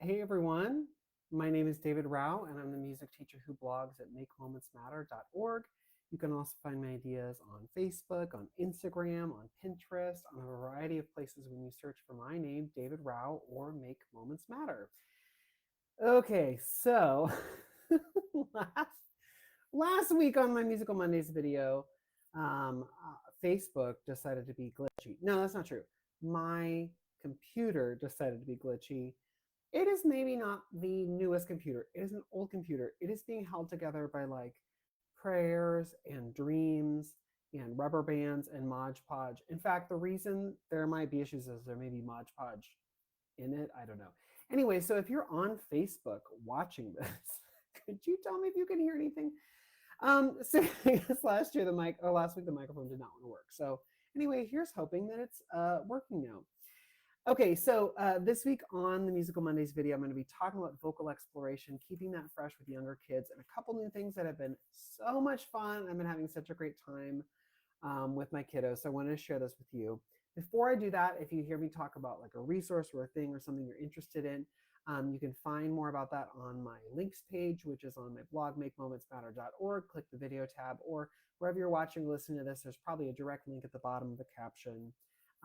Hey everyone, my name is David Rao and I'm the music teacher who blogs at makemomentsmatter.org. You can also find my ideas on Facebook, on Instagram, on Pinterest, on a variety of places when you search for my name, David Rao, or Make Moments Matter. Okay, so last week on my Musical Mondays video, Facebook decided to be glitchy. No, that's not true. My computer decided to be glitchy. It is maybe not the newest computer. It is an old computer. It is being held together by like prayers and dreams and rubber bands and Mod Podge. In fact, the reason there might be issues is there may be Mod Podge in it. I don't know. Anyway, so if you're on Facebook watching this, could you tell me if you can hear anything? So I guess last week the microphone did not want to work. So anyway, here's hoping that it's working now. Okay, so this week on the Musical Mondays video, I'm going to be talking about vocal exploration, keeping that fresh with younger kids, and a couple new things that have been so much fun. I've been having such a great time with my kiddos, so I wanted to share this with you. Before I do that, if you hear me talk about like a resource or a thing or something you're interested in, you can find more about that on my links page, which is on my blog, makemomentsmatter.org. Click the video tab, or wherever you're watching or listening to this, there's probably a direct link at the bottom of the caption.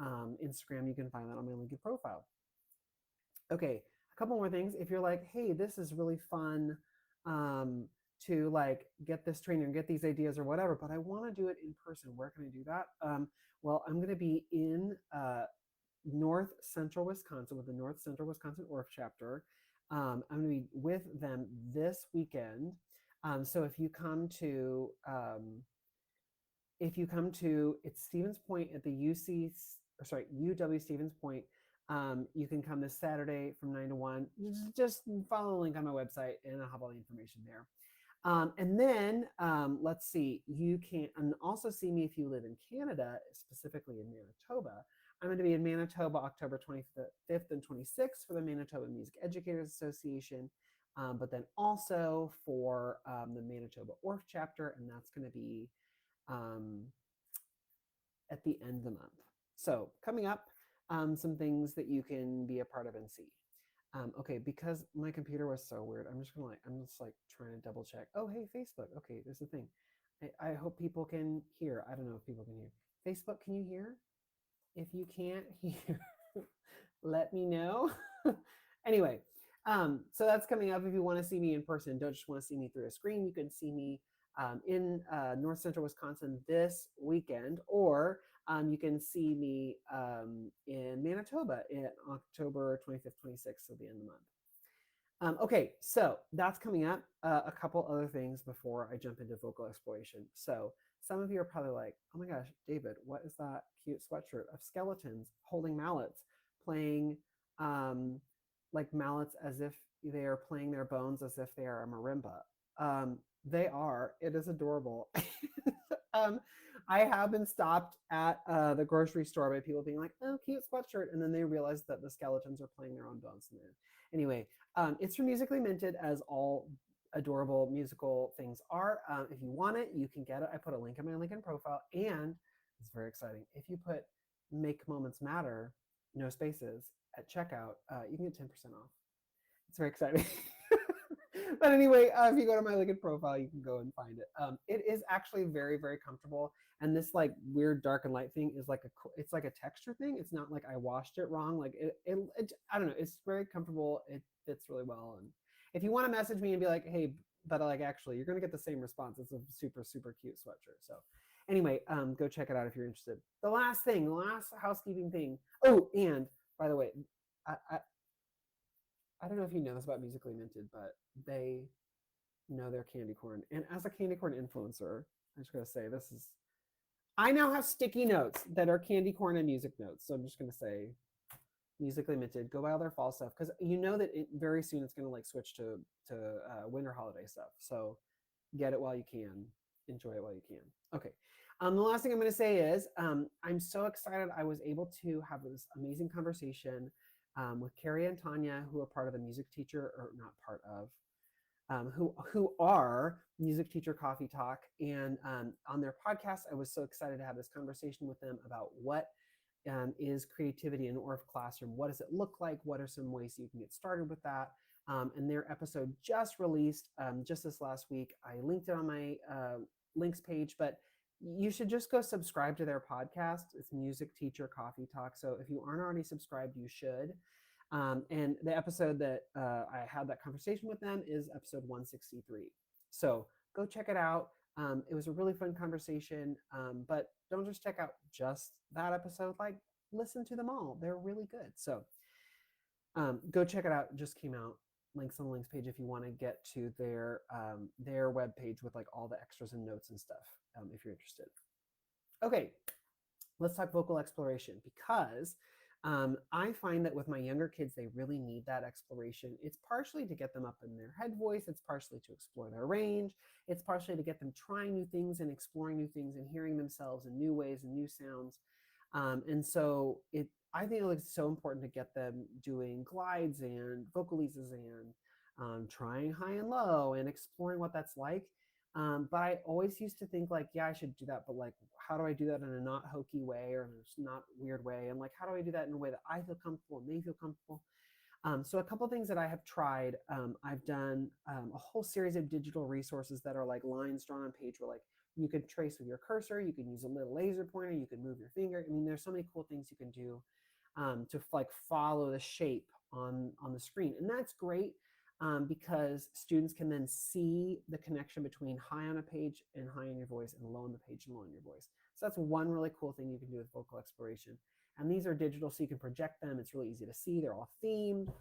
Instagram, you can find that on my LinkedIn profile. Okay, a couple more things. If you're like, hey, this is really fun to like get this training and get these ideas or whatever, but I want to do it in person, where can I do that? Well, I'm going to be in North Central Wisconsin with the North Central Wisconsin ORF chapter. I'm going to be with them this weekend. So if you come to it's Stevens Point at the UW Stevens Point. You can come this Saturday from 9 to 1. Just follow the link on my website and I'll have all the information there. And then let's see, you can also see me if you live in Canada, specifically in Manitoba. I'm going to be in Manitoba October 25th and 26th for the Manitoba Music Educators Association, but then also for the Manitoba ORF chapter, and that's going to be at the end of the month. So coming up, some things that you can be a part of and see. Okay, because my computer was so weird, I'm just trying to double check. Oh, hey, Facebook. Okay, there's the thing. I hope people can hear. I don't know if people can hear. Facebook, can you hear? If you can't hear, let me know. Anyway, so that's coming up. If you want to see me in person, don't just want to see me through a screen, you can see me in North Central Wisconsin this weekend, or you can see me in Manitoba in October 25th, 26th, so the end of the month. Okay, so that's coming up. A couple other things before I jump into vocal exploration. So some of you are probably like, oh my gosh, David, what is that cute sweatshirt of skeletons holding mallets, playing like mallets as if they are playing their bones as if they are a marimba. They are. It is adorable. I have been stopped at the grocery store by people being like, oh, cute sweatshirt. And then they realize that the skeletons are playing their own bones in there. Anyway, it's from Musically Minted, as all adorable musical things are. If you want it, you can get it. I put a link in my LinkedIn profile, and it's very exciting. If you put Make Moments Matter, no spaces, at checkout, you can get 10% off. It's very exciting. But anyway, if you go to my LinkedIn profile, you can go and find it. It is actually very, very comfortable. And this like weird dark and light thing is like it's like a texture thing. It's not like I washed it wrong. Like it I don't know. It's very comfortable. It fits really well. And if you want to message me and be like, hey, but like actually, you're gonna get the same response. It's a super, super cute sweatshirt. So anyway, go check it out if you're interested. The last housekeeping thing. Oh, and by the way, I don't know if you know this about Musically Minted, but they know their candy corn. And as a candy corn influencer, I'm just going to say I now have sticky notes that are candy corn and music notes. So I'm just going to say Musically Minted, go buy all their fall stuff, because you know that very soon it's going to like switch to winter holiday stuff. So get it while you can, enjoy it while you can. Okay. The last thing I'm going to say is I'm so excited I was able to have this amazing conversation with Carrie and Tanya, who are part of the music teacher, or not part of, who are Music Teacher Coffee Talk. And on their podcast, I was so excited to have this conversation with them about what is creativity in Orff Classroom. What does it look like? What are some ways you can get started with that? And their episode just released just this last week. I linked it on my links page, but you should just go subscribe to their podcast. It's Music Teacher Coffee Talk. So if you aren't already subscribed, you should. And the episode that I had that conversation with them is episode 163. So go check it out. It was a really fun conversation, but don't just check out just that episode. Like, listen to them all. They're really good. So go check it out. It just came out. Links on the links page if you want to get to their web page with like all the extras and notes and stuff, if you're interested. Okay, let's talk vocal exploration, because I find that with my younger kids, they really need that exploration. It's partially to get them up in their head voice. It's partially to explore their range. It's partially to get them trying new things and exploring new things and hearing themselves in new ways and new sounds. And so I think it's so important to get them doing glides and vocalises and trying high and low and exploring what that's like. But I always used to think like, yeah, I should do that, but like, how do I do that in a not hokey way or in a not weird way? And like, how do I do that in a way that I feel comfortable and they feel comfortable? So a couple of things that I have tried, I've done a whole series of digital resources that are like lines drawn on page where like you could trace with your cursor, you can use a little laser pointer, you can move your finger. I mean, there's so many cool things you can do to like follow the shape on the screen. And that's great because students can then see the connection between high on a page and high in your voice and low on the page and low in your voice. So that's one really cool thing you can do with vocal exploration. And these are digital, so you can project them. It's really easy to see. They're all themed.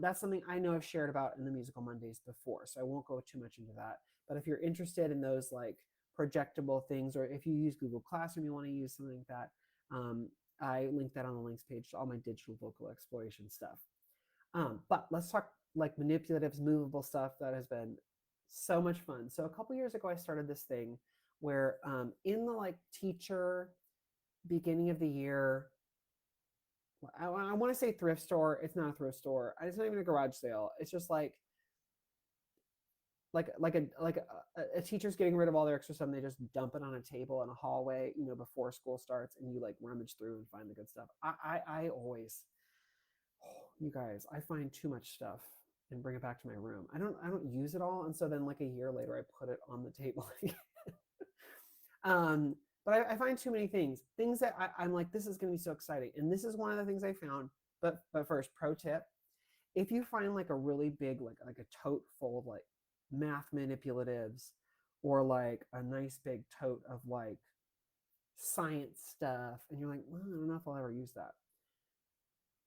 That's something I know I've shared about in the Musical Mondays before, so I won't go too much into that. But if you're interested in those like projectable things, or if you use Google Classroom, you want to use something like that, I link that on the links page to all my digital vocal exploration stuff. But let's talk like manipulatives, movable stuff that has been so much fun. So a couple years ago, I started this thing where in the like teacher beginning of the year, I want to say thrift store. It's not a thrift store. It's not even a garage sale. It's just like a teacher's getting rid of all their extra stuff and they just dump it on a table in a hallway, before school starts, and you like rummage through and find the good stuff. I always, you guys, I find too much stuff and bring it back to my room. I don't use it all, and so then like a year later I put it on the table again. But I find too many things that I'm like, this is going to be so exciting. And this is one of the things I found. But first, pro tip: if you find like a really big like a tote full of like math manipulatives, or like a nice big tote of like science stuff, and you're like, well, I don't know if I'll ever use that.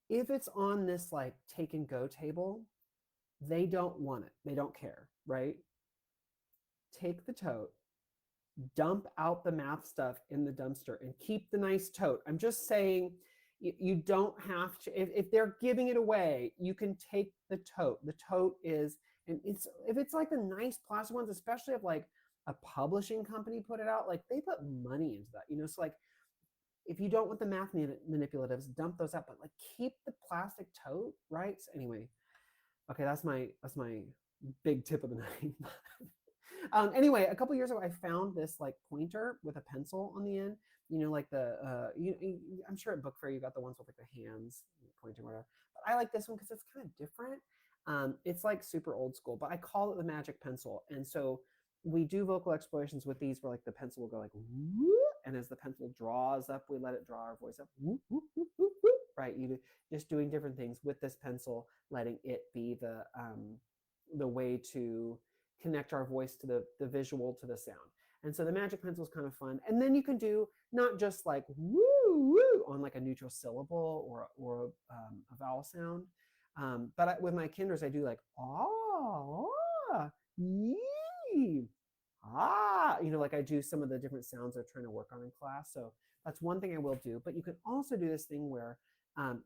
If it's on this like take and go table, they don't want it. They don't care, right? Take the tote, dump out the math stuff in the dumpster, and keep the nice tote. I'm just saying, you don't have to, if they're giving it away, you can take the tote. The tote is, and if it's like the nice plastic ones, especially if like a publishing company put it out, like they put money into that, so like if you don't want the math manipulatives, dump those out, but like keep the plastic tote, right? So anyway, okay, that's my big tip of the night. Anyway, a couple years ago, I found this like pointer with a pencil on the end. Like I'm sure at Book Fair you got the ones with like the hands pointing, whatever. But I like this one because it's kind of different. It's like super old school, but I call it the magic pencil. And so we do vocal explorations with these where like the pencil will go like whoop, and as the pencil draws up, we let it draw our voice up. Whoop, whoop, whoop, whoop, whoop, right? You just doing different things with this pencil, letting it be the way to connect our voice to the visual to the sound. And so the magic pencil is kind of fun. And then you can do not just like woo woo on like a neutral syllable or a vowel sound, but with my kinders I do like ah yee ah, like I do some of the different sounds they're trying to work on in class. So that's one thing I will do. But you can also do this thing where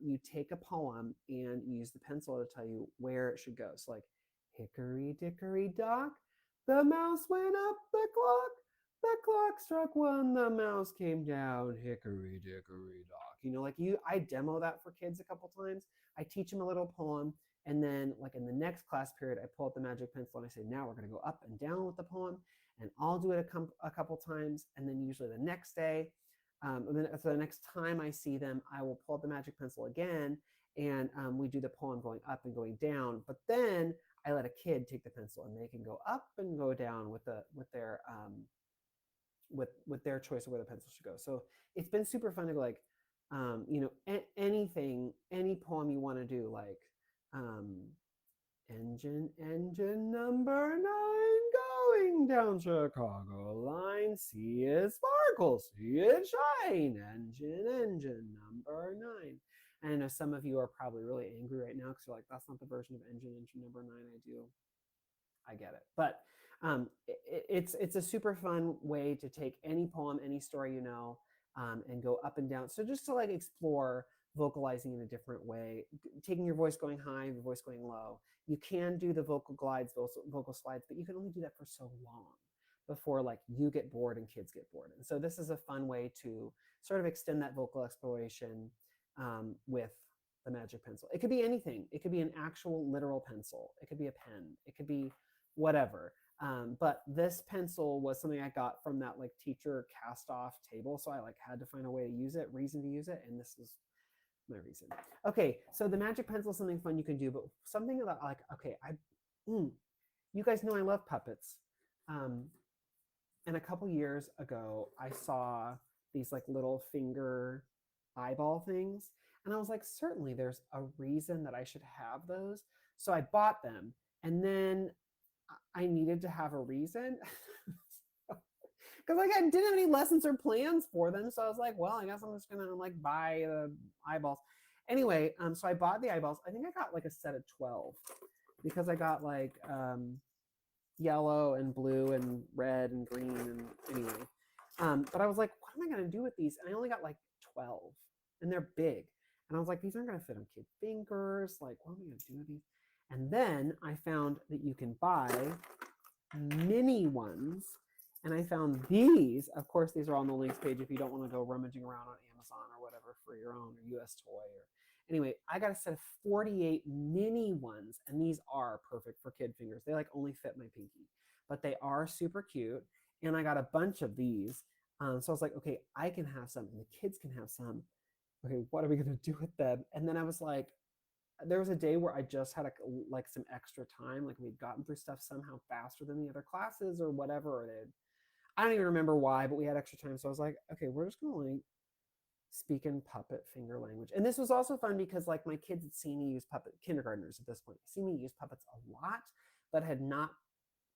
you take a poem and you use the pencil to tell you where it should go. So like, hickory dickory dock, the mouse went up the clock struck one, the mouse came down, hickory dickory dock. Like I demo that for kids a couple times. I teach them a little poem, and then like in the next class period, I pull out the magic pencil and I say, now we're going to go up and down with the poem, and I'll do it a couple times, and then usually the next day And then so the next time I see them, I will pull out the magic pencil again, and we do the poem going up and going down. But then I let a kid take the pencil, and they can go up and go down with their choice of where the pencil should go. So it's been super fun to go like, anything, any poem you want to do, like um, engine number 9 going down Chicago line. See it sparkle, see it shine. Engine number 9. And I know some of you are probably really angry right now because you're like, that's not the version of engine number 9 I do. I get it. But it's a super fun way to take any poem, any story and go up and down. So just to like explore vocalizing in a different way, taking your voice going high, your voice going low. You can do the vocal glides, vocal slides, but you can only do that for so long before like you get bored and kids get bored. And so this is a fun way to sort of extend that vocal exploration with the magic pencil. It could be anything. It could be an actual literal pencil. It could be a pen. It could be whatever. But this pencil was something I got from that like teacher cast off table. So I like had to find a way to use it, reason to use it. And this is my reason. Okay, so the magic pencil is something fun you can do, but something that like, okay, you guys know I love puppets. And a couple years ago, I saw these like little finger eyeball things. And I was like, certainly there's a reason that I should have those. So I bought them. And then I needed to have a reason. Because like I didn't have any lessons or plans for them. So I was like, well, I guess I'm just gonna like buy the eyeballs. Anyway, so I bought the eyeballs. I think I got like a set of 12 because I got like yellow and blue and red and green and anyway. But I was like, what am I gonna do with these? And I only got like 12 and they're big. And I was like, these aren't gonna fit on kid fingers. Like, what am I gonna do with these? And then I found that you can buy mini ones. And I found these. Of course, these are on the links page if you don't want to go rummaging around on Amazon or whatever for your own or US Toy. Anyway, I got a set of 48 mini ones, and these are perfect for kid fingers. They like only fit my pinky, but they are super cute. And I got a bunch of these. So I was like, okay, I can have some, and the kids can have some. Okay, what are we going to do with them? And then I was like, there was a day where I just had like some extra time, like we'd gotten through stuff somehow faster than the other classes or whatever, or I don't even remember why, but we had extra time. So I was like, okay, we're just gonna like speak in puppet finger language. And this was also fun because like my kids had seen me use puppet, kindergartners at this point, seen me use puppets a lot, but had not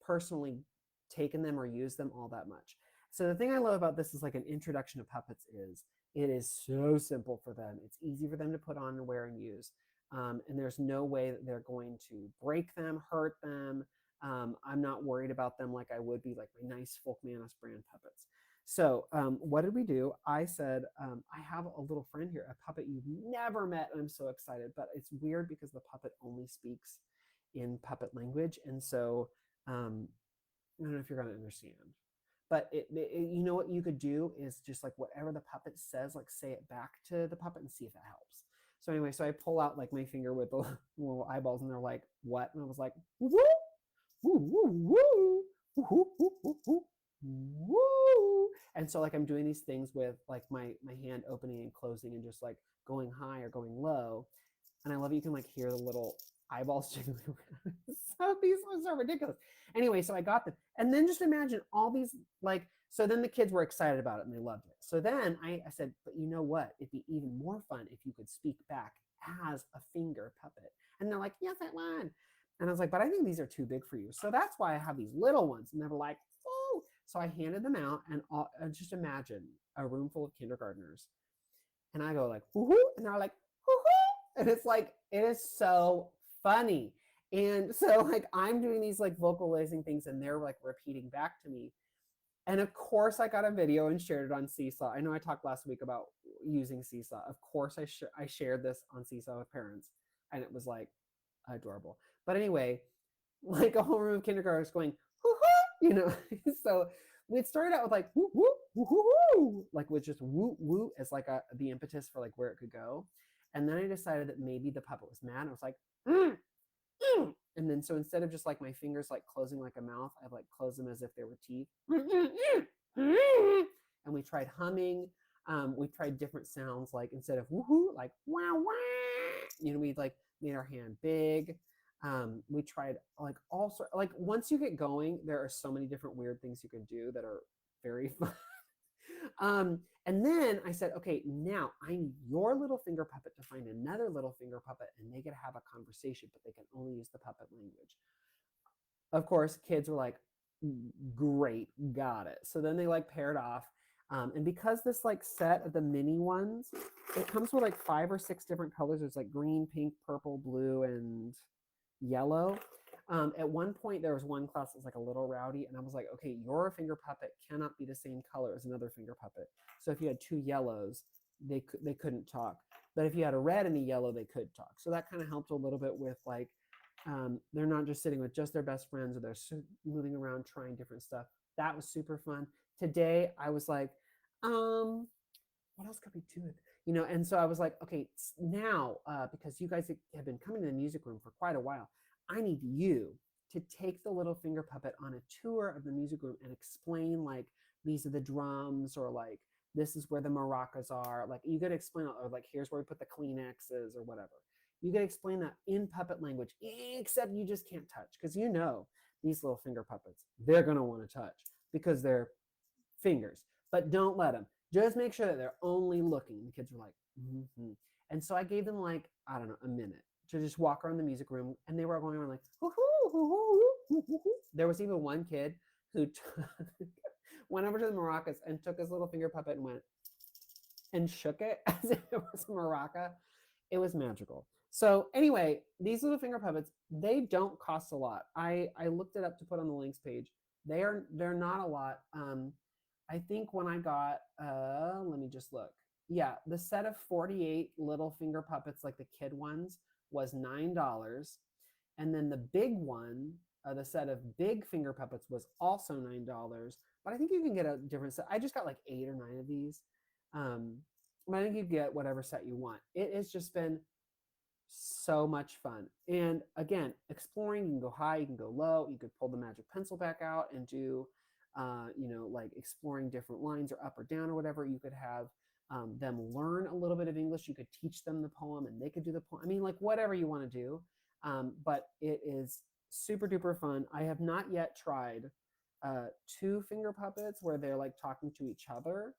personally taken them or used them all that much. So the thing I love about this is like an introduction to puppets is it is so simple for them. It's easy for them to put on and wear and use. And there's no way that they're going to break them, hurt them. I'm not worried about them like I would be like my nice Folkmanis brand puppets. So what did we do? I said, I have a little friend here, a puppet you've never met, and I'm so excited, but it's weird because the puppet only speaks in puppet language. And so I don't know if you're going to understand. But you know what you could do is just like whatever the puppet says, like say it back to the puppet and see if it helps. So anyway, so I pull out like my finger with the little eyeballs and they're like, what? And I was like, woo, woo, woo, woo, woo, woo, woo, woo, woo. And so like I'm doing these things with like my hand opening and closing and just like going high or going low. And I love it. You can like hear the little eyeballs jiggling around. So these are so ridiculous. Anyway, so I got them. And then just imagine all these like, so then the kids were excited about it and they loved it. So then I said, but you know what? It'd be even more fun if you could speak back as a finger puppet. And they're like, yes, I want. And I was like, but I think these are too big for you. So that's why I have these little ones. And they were like, oh. So I handed them out and just imagine a room full of kindergartners. And I go like, woohoo. And they're like, woohoo. And it's like, it is so funny. And so like I'm doing these like vocalizing things and they're like repeating back to me. And of course I got a video and shared it on Seesaw. I know I talked last week about using Seesaw. Of course I shared this on Seesaw with parents and it was like adorable. But anyway, like a whole room of kindergartners going, hoo-hoo, so we started out with like woo woo woo woo woo, like with just woo woo as like the impetus for like where it could go. And then I decided that maybe the puppet was mad. I was like, and then so instead of just like my fingers like closing like a mouth, I like close them as if they were teeth. And we tried humming. We tried different sounds, like instead of woohoo, like wow wow. We like made our hand big. We tried like all sort, like once you get going, there are so many different weird things you can do that are very fun. And then I said, okay, now I need your little finger puppet to find another little finger puppet, and they get to have a conversation, but they can only use the puppet language. Of course, kids were like, great, got it. So then they like paired off. And because this like set of the mini ones, it comes with like 5 or 6 different colors. There's like green, pink, purple, blue, and yellow. At one point, there was one class that was like a little rowdy, and I was like, okay, your finger puppet cannot be the same color as another finger puppet. So if you had 2 yellows, they couldn't talk. But if you had a red and a yellow, they could talk. So that kind of helped a little bit with like, they're not just sitting with just their best friends, or they're moving around trying different stuff. That was super fun. Today, I was like, what else could we do with, and so I was like, okay, now, because you guys have been coming to the music room for quite a while, I need you to take the little finger puppet on a tour of the music room and explain, like, these are the drums, or like, this is where the maracas are. Like, you got to explain, or like, here's where we put the Kleenexes or whatever. You got to explain that in puppet language, except you just can't touch, because these little finger puppets, they're going to want to touch because they're fingers, but don't let them. Just make sure that they're only looking. The kids were like, mm-hmm. And so I gave them like, I don't know, a minute to just walk around the music room, and they were all going around like, hoo-hoo, hoo-hoo, hoo-hoo. There was even one kid who went over to the maracas and took his little finger puppet and went and shook it as if it was a maraca. It was magical. So anyway, these little finger puppets, they don't cost a lot. I looked it up to put on the links page. They're not a lot. I think when I got, let me just look. Yeah, the set of 48 little finger puppets, like the kid ones, was $9. And then the big one, the set of big finger puppets, was also $9. But I think you can get a different set. I just got like 8 or 9 of these. But I think you get whatever set you want. It has just been so much fun. And again, exploring, you can go high, you can go low, you could pull the magic pencil back out and do, like exploring different lines, or up or down or whatever. You could have them learn a little bit of English. You could teach them the poem and they could do the poem. I mean, like whatever you want to do. But it is super duper fun. I have not yet tried 2 finger puppets where they're like talking to each other,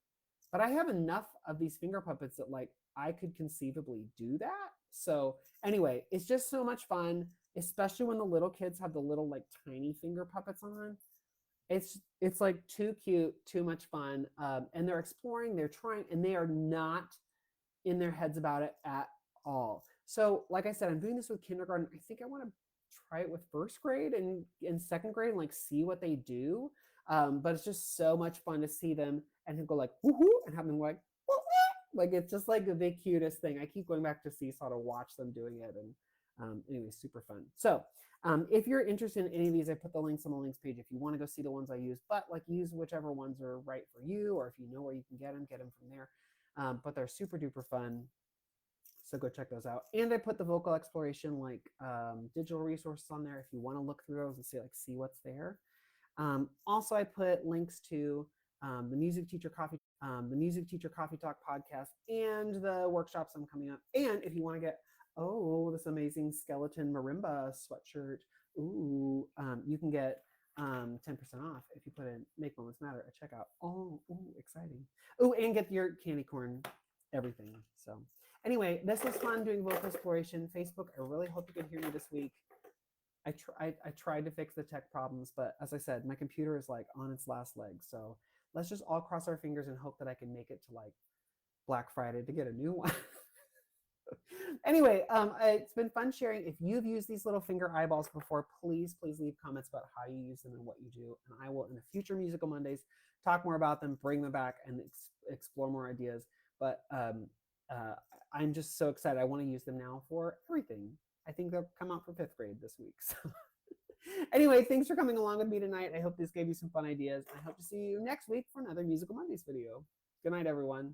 but I have enough of these finger puppets that like I could conceivably do that. So anyway, it's just so much fun, especially when the little kids have the little like tiny finger puppets on. It's like too cute, too much fun. And they're exploring, they're trying, and they are not in their heads about it at all. So like I said, I'm doing this with kindergarten. I think I want to try it with first grade and in second grade and like see what they do. But it's just so much fun to see them and go like woohoo and have them like woo-hoo. Like it's just like the cutest thing. I keep going back to Seesaw to watch them doing it, and anyway, super fun. So if you're interested in any of these, I put the links on the links page if you want to go see the ones I use, but like use whichever ones are right for you, or if you know where you can get them from there. But they're super duper fun. So go check those out. And I put the vocal exploration like digital resources on there if you want to look through those and see what's there. Also, I put links to the Music Teacher Coffee Talk podcast and the workshops I'm coming up. And if you want to get this amazing skeleton marimba sweatshirt, you can get 10% off if you put in Make Moments Matter at checkout. Exciting. And get your candy corn everything. So anyway, this was fun doing vocal exploration. Facebook, I really hope you can hear me this week. I tried to fix the tech problems, but as I said, my computer is like on its last leg. So let's just all cross our fingers and hope that I can make it to like Black Friday to get a new one. Anyway, it's been fun sharing. If you've used these little finger eyeballs before, please leave comments about how you use them and what you do. And I will, in the future Musical Mondays, talk more about them, bring them back, and explore more ideas. But I'm just so excited. I want to use them now for everything. I think they'll come out for 5th grade this week. So anyway, thanks for coming along with me tonight. I hope this gave you some fun ideas. I hope to see you next week for another Musical Mondays video. Good night, everyone.